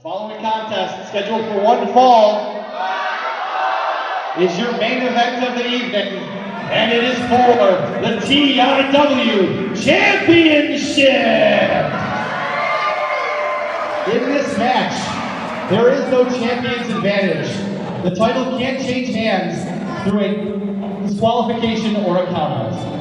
Following contest, scheduled for one fall, is your main event of the evening, and it is for the TIW Championship! In this match, there is no champion's advantage. The title can't change hands through a disqualification or a countout.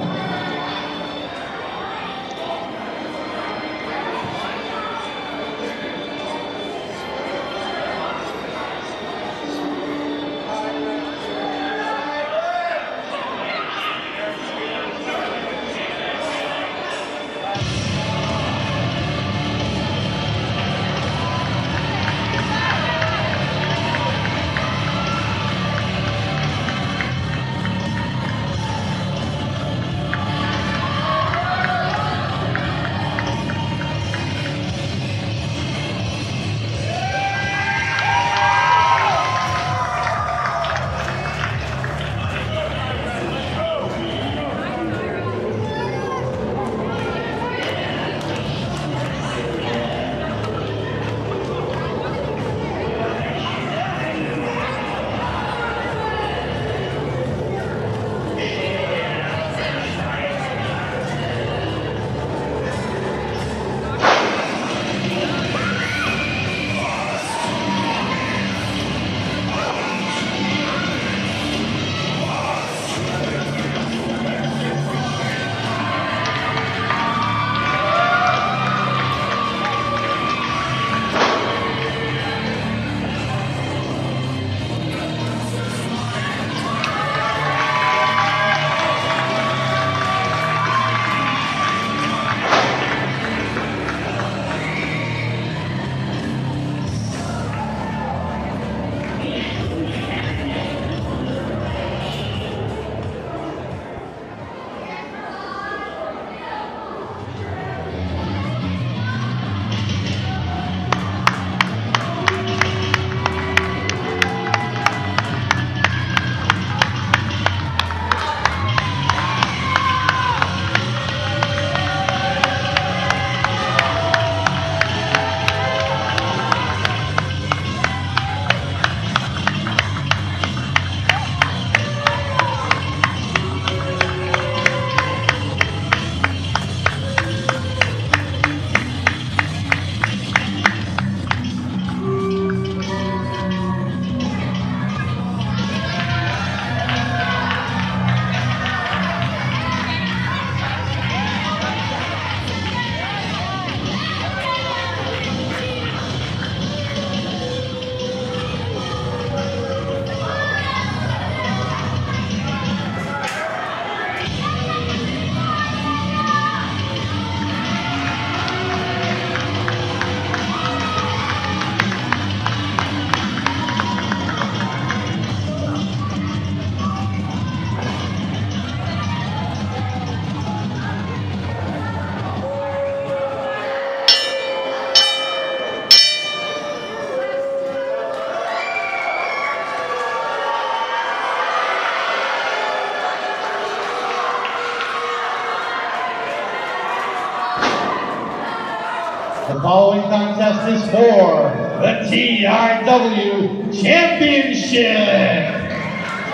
The following contest is for the TIW Championship.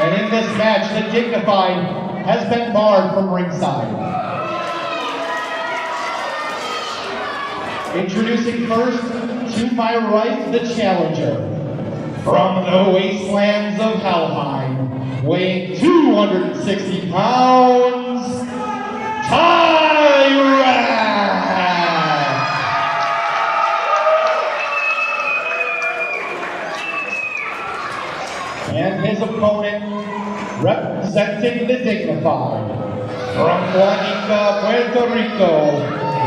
And in this match, the Dignified has been barred from ringside. Introducing first, to my right, the challenger. From the wastelands of Helheim, weighing 260 pounds, Tyrek! And his opponent, representing the Dignified, from Guanica, Puerto Rico,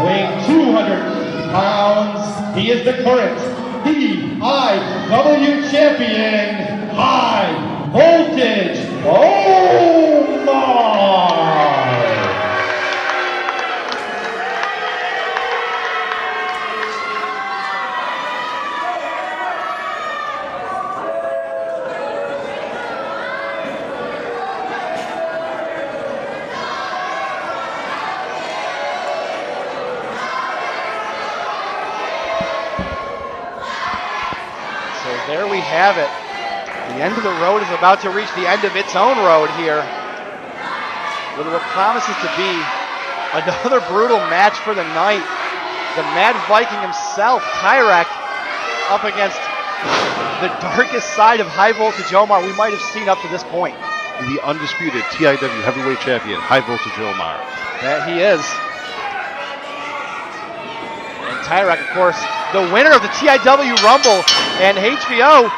weighing 250 pounds, he is the current TIW champion, High Voltage Omar! So there we have it. The end of the road is about to reach the end of its own road here, with what promises to be another brutal match for the night. The Mad Viking himself, Tyrek, up against the darkest side of High Voltage Omar we might have seen up to this point. The undisputed TIW heavyweight champion, High Voltage Omar. That he is. And Tyrek, of course, the winner of the TIW Rumble, and HBO.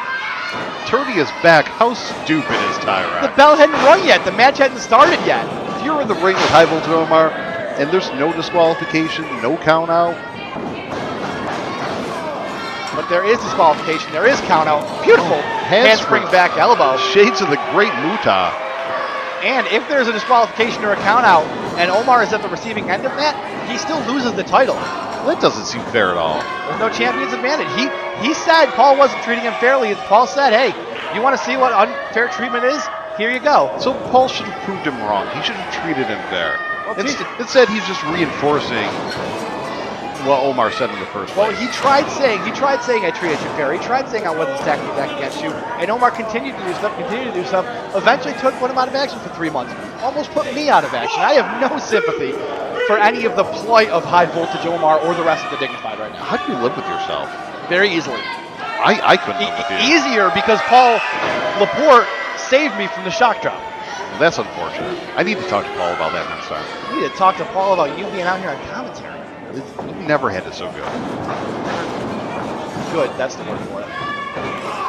Turdy is back. How stupid is Tyrek? The bell hadn't rung yet. The match hadn't started yet. If you're in the ring with High Voltage Omar and there's no disqualification, no count out. But there is disqualification. There is count out. Beautiful handspring back elbow. Shades of the great Muta. And if there's a disqualification or a count out and Omar is at the receiving end of that, he still loses the title. That doesn't seem fair at all. There's no champion's advantage. He said Paul wasn't treating him fairly. Paul said, hey, you want to see what unfair treatment is? Here you go. So Paul should have proved him wrong. He should have treated him fair. Well, Instead, he's just reinforcing what Omar said in the first place. Well, he tried saying I treated you fair. He tried saying I wasn't stacking back against you. And Omar continued to do stuff, eventually put him out of action for 3 months. Almost put me out of action. I have no sympathy for any of the plight of High Voltage Omar or the rest of the Dignified right now. How do you live with yourself? Very easily. I couldn't live with you. Easier because Paul Laporte saved me from the shock drop. Well, that's unfortunate. I need to talk to Paul about that next time. You need to talk to Paul about you being out here on commentary. You never had it so good. Good, that's the word for it.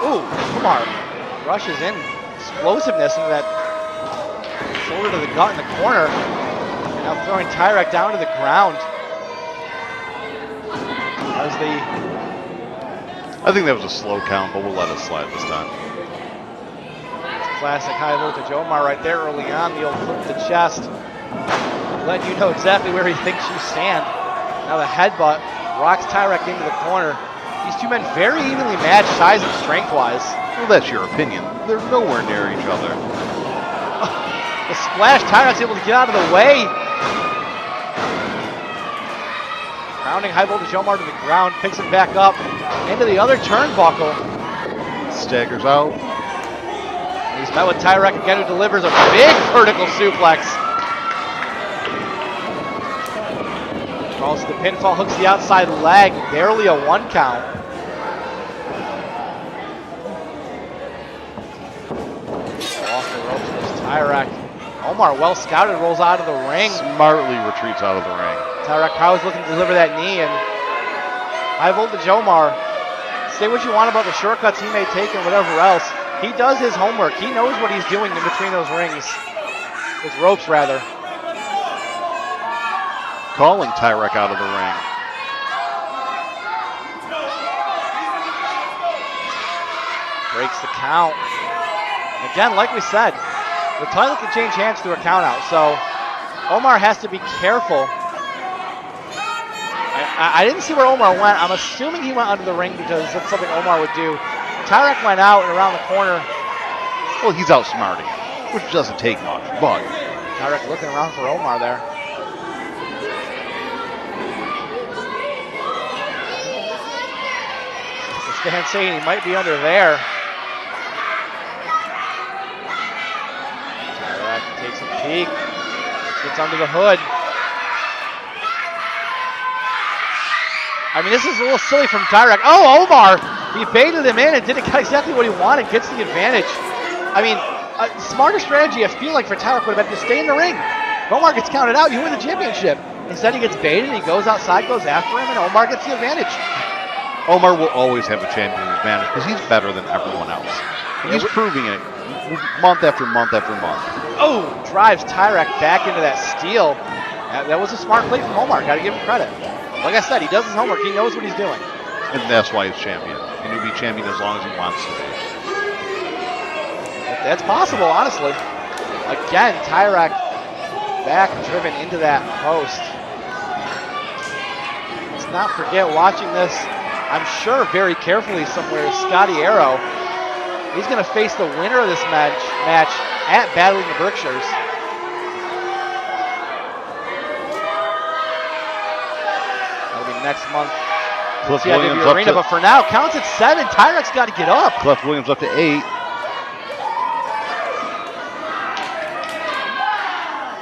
Ooh, Omar rushes in, explosiveness into that shoulder to the gut in the corner. And now throwing Tyrek down to the ground. I think that was a slow count, but we'll let it slide this time. Classic High Voltage Omar right there early on. The old flip to the chest. Letting you know exactly where he thinks you stand. Now the headbutt rocks Tyrek into the corner. These two men very evenly matched size and strength-wise. Well, that's your opinion. They're nowhere near each other. The splash, Tyrek's able to get out of the way. Grounding High Voltage Omar to the ground, picks him back up into the other turnbuckle. Staggers out. He's met with Tyrek again, who delivers a big vertical suplex. Falls to the pinfall, hooks the outside leg, barely a 1 count. Off the ropes goes Tyrek. Omar, well scouted, rolls out of the ring. Smartly retreats out of the ring. Tyrek Powers looking to deliver that knee, and High Voltage Omar, say what you want about the shortcuts he may take and whatever else. He does his homework. He knows what he's doing in between those rings. Those ropes, rather. Calling Tyrek out of the ring. Breaks the count. Again, like we said, the title can change hands through a count out, so Omar has to be careful. I didn't see where Omar went. I'm assuming he went under the ring because that's something Omar would do. Tyrek went out and around the corner. Well, he's outsmarting him, which doesn't take much, but Tyrek looking around for Omar there. The stand saying he might be under there. Tyrek takes a peek, gets under the hood. I mean, this is a little silly from Tyrek. Oh, Omar! He baited him in and did exactly what he wanted, gets the advantage. I mean, a smarter strategy, I feel like, for Tyrek would have been to stay in the ring. If Omar gets counted out, you win the championship. Instead, he gets baited, he goes outside, goes after him, and Omar gets the advantage. Omar will always have a champion's advantage because he's better than everyone else. And he's proving it month after month after month. Oh, drives Tyrek back into that steel. That was a smart play from Omar, got to give him credit. Like I said, he does his homework. He knows what he's doing. And that's why he's champion. And he'll be champion as long as he wants to be. That's possible, honestly. Again, Tyrek back driven into that post. Let's not forget, watching this, I'm sure very carefully somewhere, is Scotty Arrow. He's going to face the winner of this match at Battling the Berkshires. Next month, Cliff TIW Williams up Arena, to, but for now, counts at 7. Tyrek's got to get up. Cliff Williams up to 8.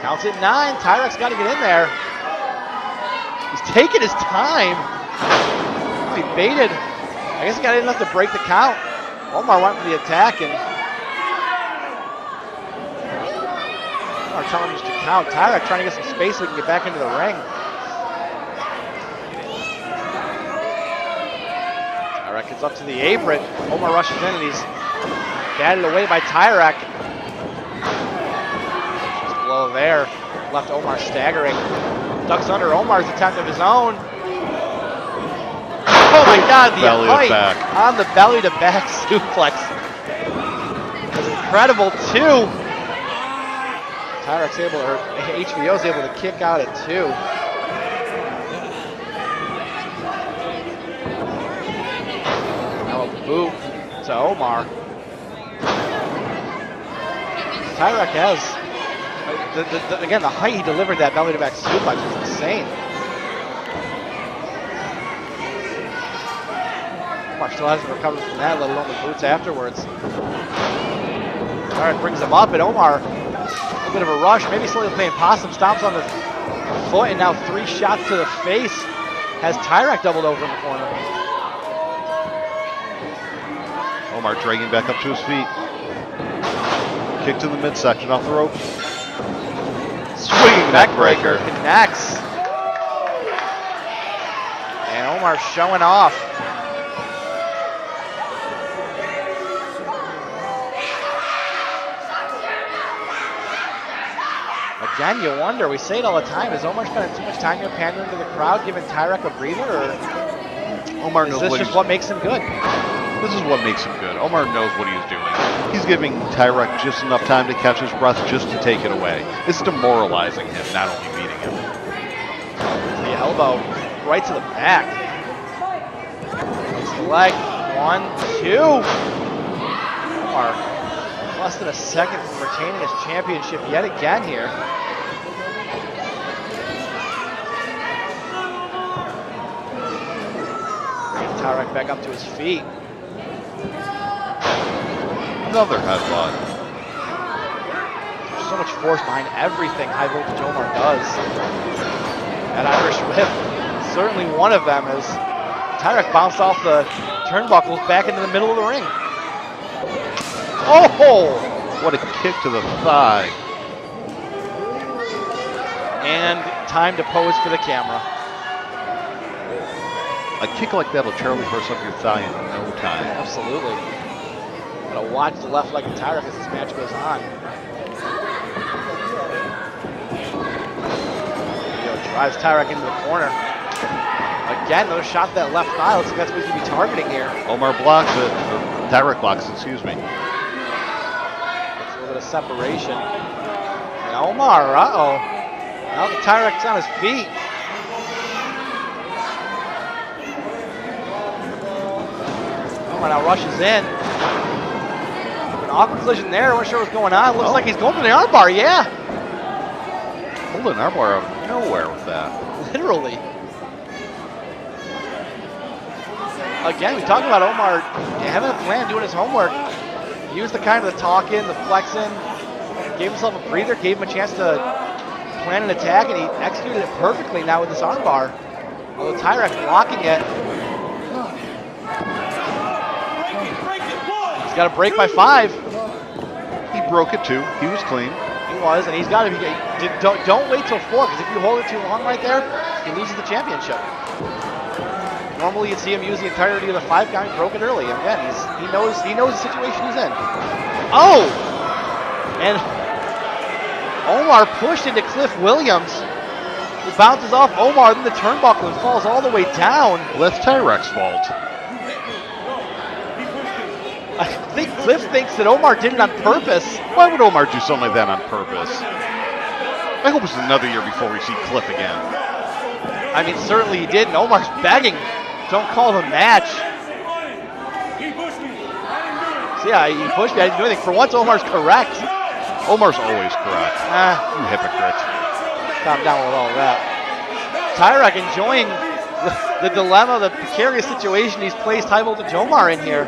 Counts at 9. Tyrek's got to get in there. He's taking his time. Oh, he baited. I guess he got in enough to break the count. Omar went for the attack, and Omar telling him just to count. Tyrek trying to get some space so he can get back into the ring. Tyrek gets up to the apron. Omar rushes in, and he's batted away by Tyrek. Just below there. Left Omar staggering. Ducks under Omar's attempt of his own. Oh my God, the height on the belly-to-back suplex. That's incredible, too. Tyrek's able, or HVO's able to kick out at 2. Now a boot to Omar. Tyrek has, again, the height he delivered that belly-to-back suplex was insane. Omar still hasn't recovered from that, let alone the boots afterwards. Tyrek brings him up, and Omar, a bit of a rush, maybe slowly playing possum, stomps on the foot, and now 3 shots to the face. Has Tyrek doubled over in the corner. Omar dragging back up to his feet. Kick to the midsection off the rope. Swinging neckbreaker. Connects. And Omar showing off. Again, you wonder, we say it all the time, is Omar spending too much time here pandering to the crowd, giving Tyrek a breather, or Omar knows is this just what makes him good? This is what makes him good. Omar knows what he's doing. He's giving Tyrek just enough time to catch his breath just to take it away. It's demoralizing him, not only beating him. The elbow right to the back. It's the leg. 1, 2. Omar less than a second from retaining his championship yet again here. Bringing Tyrek back up to his feet. Another headbutt. There's so much force behind everything High Voltage Omar does. That Irish whip, certainly one of them, as Tyrek bounced off the turnbuckles back into the middle of the ring. Oh! What a kick to the thigh. And time to pose for the camera. A kick like that will Charlie horse up your thigh in no time. Absolutely. Gotta watch the left leg of Tyrek as this match goes on. Drives Tyrek into the corner. Again, another shot to that left thigh. Looks like that's what he's going to be targeting here. Omar blocks it. Tyrek blocks it, excuse me. Gets a little bit of separation. And Omar, uh-oh. Now the Tyrek's on his feet. Omar now rushes in. An awkward collision there. I'm not sure what's going on. Looks like he's going for the armbar, yeah. Pulling an armbar out of nowhere with that. Literally. Again, we talked about Omar having a plan, doing his homework. He was the kind of the talking, the flexing, gave himself a breather, gave him a chance to plan an attack, and he executed it perfectly now with this armbar. Although Tyrek blocking it. He's got a break by 5. He broke it too. He was clean. He was, and he's got to be. Don't wait till 4, because if you hold it too long right there, he loses the championship. Normally, you'd see him use the entirety of the 5 count. He broke it early. And again, he knows the situation he's in. Oh, and Omar pushed into Cliff Williams, who bounces off Omar, then the turnbuckle and falls all the way down. Well, that's Tyrek's fault. I think Cliff thinks that Omar did it on purpose. Why would Omar do something like that on purpose? I hope it's another year before we see Cliff again. I mean, certainly he did, and Omar's begging. Don't call it a match. So yeah, he pushed me. I didn't do anything. For once, Omar's correct. Omar's always correct. You hypocrite. Calm down with all that. Tyrek enjoying the dilemma, the precarious situation he's placed high voltage Omar in here.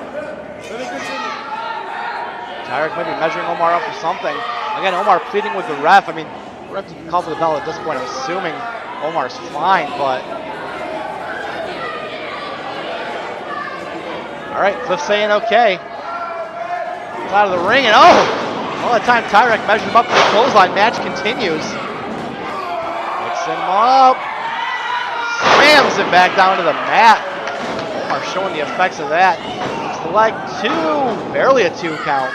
Tyrek maybe measuring Omar up for something. Again, Omar pleading with the ref. I mean, the ref didn't call for the bell at this point. I'm assuming Omar's fine, but. All right, Cliff saying okay. It's out of the ring, and oh! All that time Tyrek measured him up for the clothesline. Match continues. Picks him up. Slams it back down to the mat. Omar showing the effects of that. It's the leg 2. Barely a 2 count.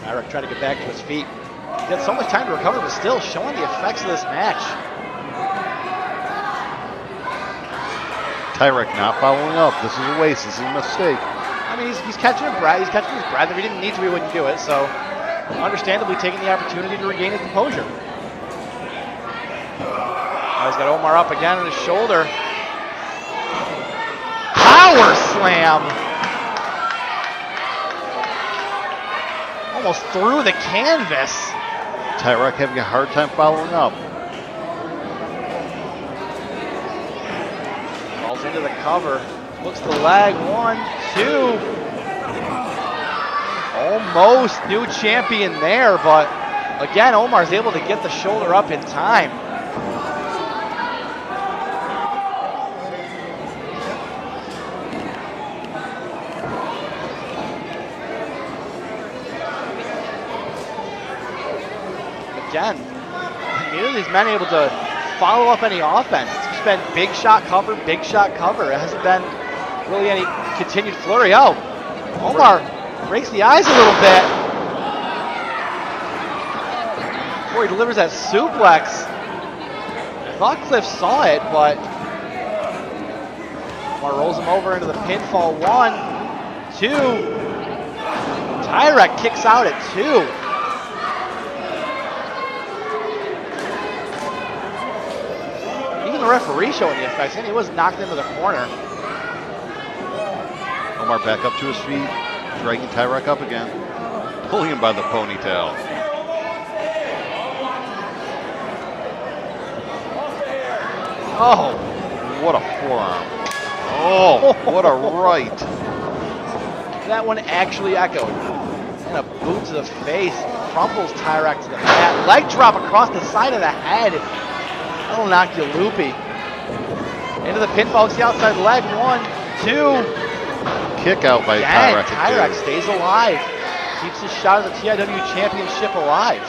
Tyrek tried to get back to his feet. He had so much time to recover, but still showing the effects of this match. Tyrek not following up. This is a waste. This is a mistake. I mean, he's catching his breath. He's catching his breath. If he didn't need to, he wouldn't do it. So, understandably, taking the opportunity to regain his composure. Now he's got Omar up again on his shoulder. Power slam. Almost through the canvas. Tyrek having a hard time following up. Falls into the cover. Looks the leg. 1, 2. Almost new champion there, but again, Omar's able to get the shoulder up in time. Again, neither of these men able to follow up any offense. It's just been big shot cover, big shot cover. It hasn't been really any continued flurry. Oh, Omar breaks the eyes a little bit before he delivers that suplex. I thought Cliff saw it, but Omar rolls him over into the pinfall. 1, 2. Tyrek kicks out at 2. The referee showing the effects, and he was knocked into the corner. Omar back up to his feet, dragging Tyrek up again, pulling him by the ponytail. Oh, what a forearm. Oh, what a right. That one actually echoed. And a boot to the face, crumples Tyrek to the mat. Leg drop across the side of the head. That'll knock you loopy. Into the pinfall, it's the outside leg. 1, 2. Kick out by Dang, Tyrek. Tyrek stays alive. Keeps his shot at the TIW championship alive.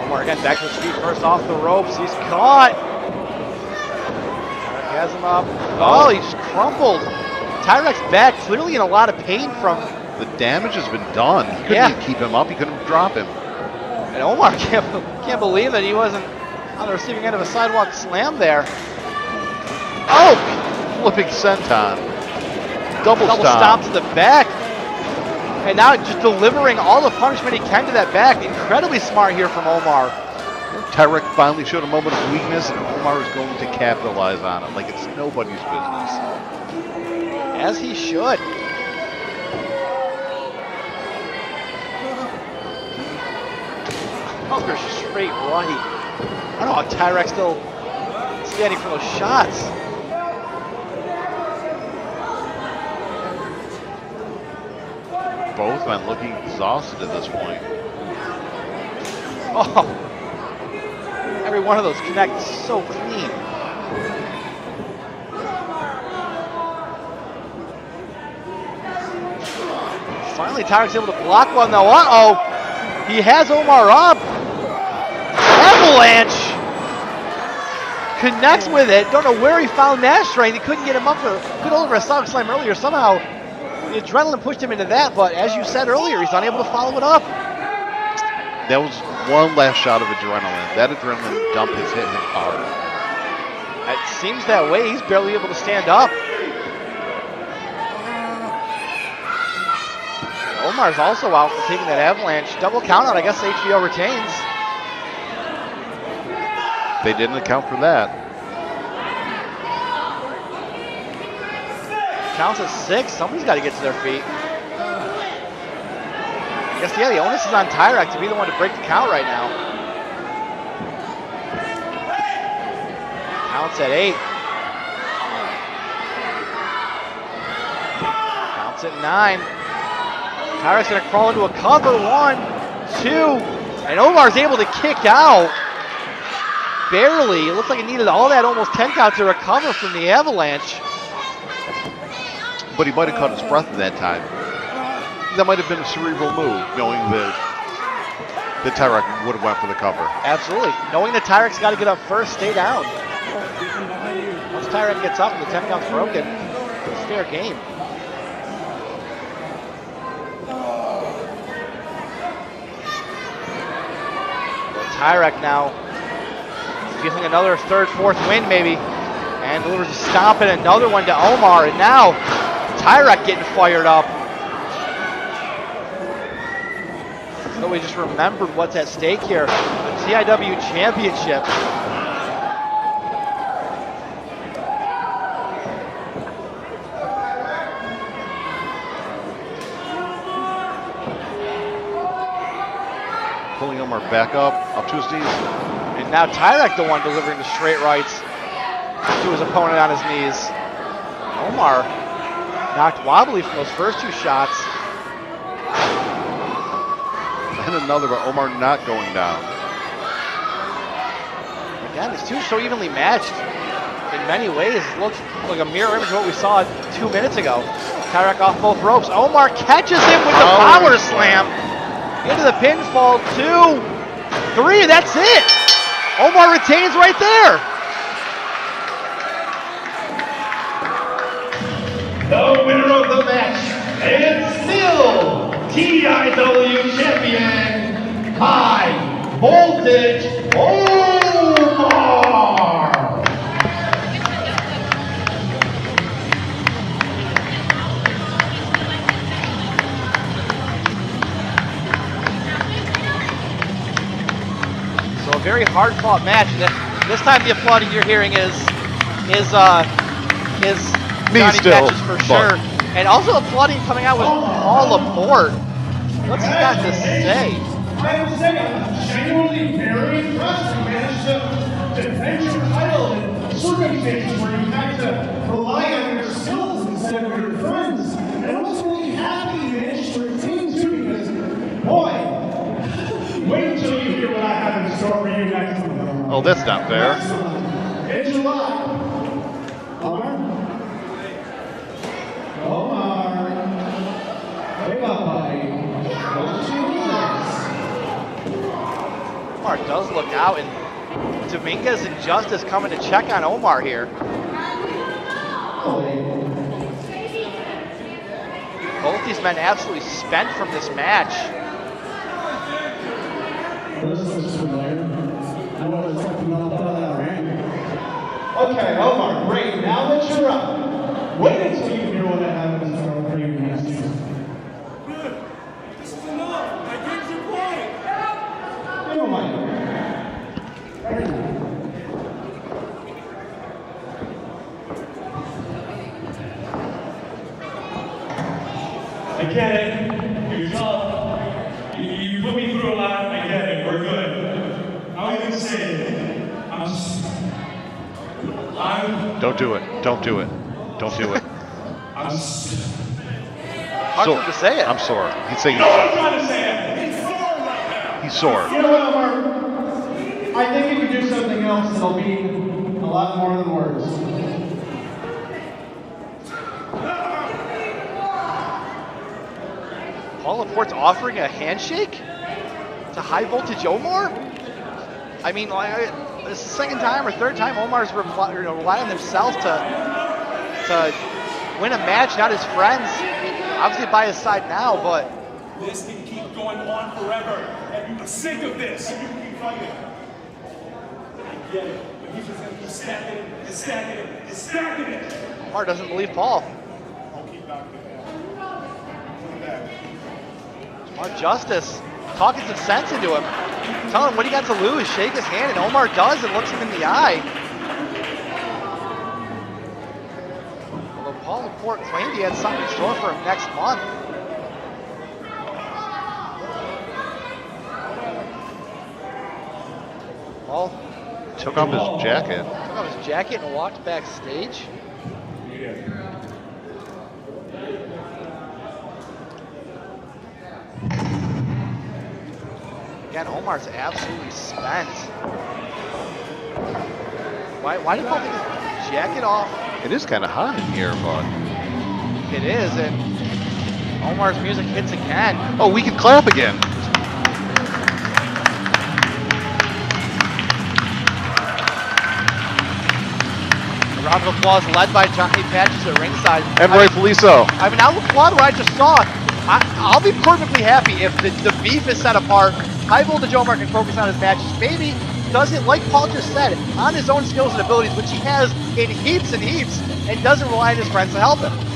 Omar again back to his feet, first off the ropes. He's caught. Tyrek has him up. Oh, he just crumpled. Tyrek's back, clearly in a lot of pain from... The damage has been done. He couldn't even keep him up. He couldn't drop him. And Omar can't believe that he wasn't on the receiving end of a sidewalk slam there. Oh! Flipping senton. Double stomp to the back. And now just delivering all the punishment he can to that back. Incredibly smart here from Omar. Tyrek finally showed a moment of weakness, and Omar is going to capitalize on it like it's nobody's business. As he should. Another straight right. I don't know how Tyrek's still standing for those shots. Both men looking exhausted at this point. Oh, every one of those connects so clean. Finally, Tyrek's able to block one though. Uh-oh. He has Omar up. Avalanche. Connects with it. Don't know where he found that strength. He couldn't get him up for good over a soft slam earlier. Somehow, the adrenaline pushed him into that. But as you said earlier, he's unable to follow it up. That was one last shot of adrenaline. That adrenaline dump has hit him hard. It seems that way. He's barely able to stand up. Omar's also out for taking that avalanche. Double count out. I guess HBO retains. They didn't account for that. Counts at 6. Somebody's got to get to their feet. I guess, yeah, the onus is on Tyrek to be the one to break the count right now. Counts at 8. Counts at 9. Tyrek's going to crawl into a cover. 1, 2, and Omar's able to kick out. Barely. It looks like it needed all that almost 10 count to recover from the avalanche. But he might have caught his breath at that time. That might have been a cerebral move, knowing that Tyrek would have went for the cover. Absolutely. Knowing that Tyrek's got to get up first, stay down. Once Tyrek gets up and the 10 count's broken, it's fair game. Well, Tyrek now feeling another third, fourth win maybe, and delivers a stomp and another one to Omar, and now Tyrek getting fired up. So we just remembered what's at stake here, the TIW championship. Pulling Omar back up to his knees. And now Tyrek the one delivering the straight rights to his opponent on his knees. Omar knocked wobbly from those first 2 shots. And another, but Omar not going down. Again, these two are so evenly matched in many ways. It looks like a mirror image of what we saw 2 minutes ago. Tyrek off both ropes. Omar catches him with the power slam. Into the pinfall. 2, 3, that's it. Omar retains right there. The winner of the match, and still TIW champion, High Voltage Omar. So a very hard-fought match. This time the applauding you're hearing is Johnny still, Catches for sure. And also applauding coming out with Paul Laporte. What's he got to say? I would say I'm genuinely very impressed. You managed to defend your title in circumstances where you had to rely on your skills instead of your friends. And I was really happy you managed to retain too, because, boy, wait until you hear what I have in store for you next month. Oh, that's not fair. In July, Omar? Omar, wake up, buddy. Don't you do this? Omar does look out, and Dominguez and Justice coming to check on Omar here. Both these men absolutely spent from this match. Okay, Omar, great. Now that you're up, wait until you hear what I have in store for you next season. This is enough. I get your point. Never mind. I get it. You're tough. You put me through a lot. I get it. We're good. I'll even say it. Don't do it. Don't do it. Don't do it. Hard for him to say it. I'm sore. He's saying No, I'm trying to say it. he's sore. You know what, Omar? I think if you do something else, it'll be a lot more than words. Paul Laporte's offering a handshake to High Voltage Omar? I mean, this is the second time or third time Omar's relied on themselves to win a match, not his friends. Obviously by his side now, but This can keep going on forever. And I'm sick of this. You keep fighting. I get it. But he's just going to keep stacking it and stacking it and stacking it. Omar doesn't believe Paul. I'll keep knocking it down. Omar Justice talking some sense into him. Telling him what he got to lose. Shake his hand, and Omar does and looks him in the eye. Although Paul Paul Laporte claimed he had something in store for him next month. Paul Took off his jacket. took off his jacket and walked backstage. Again, Omar's absolutely spent. Why did Paul take his jacket off? It is kind of hot in here, but It is, and Omar's music hits again. oh, we can clap again. A round of applause led by Johnny Patches at ringside. And rightfully so. I mean, I applaud what I just saw. I'll be perfectly happy if the beef is set apart. High Voltage Omar can focus on his matches. Maybe doesn't, like Paul just said, on his own skills and abilities, which he has in heaps and heaps, and doesn't rely on his friends to help him.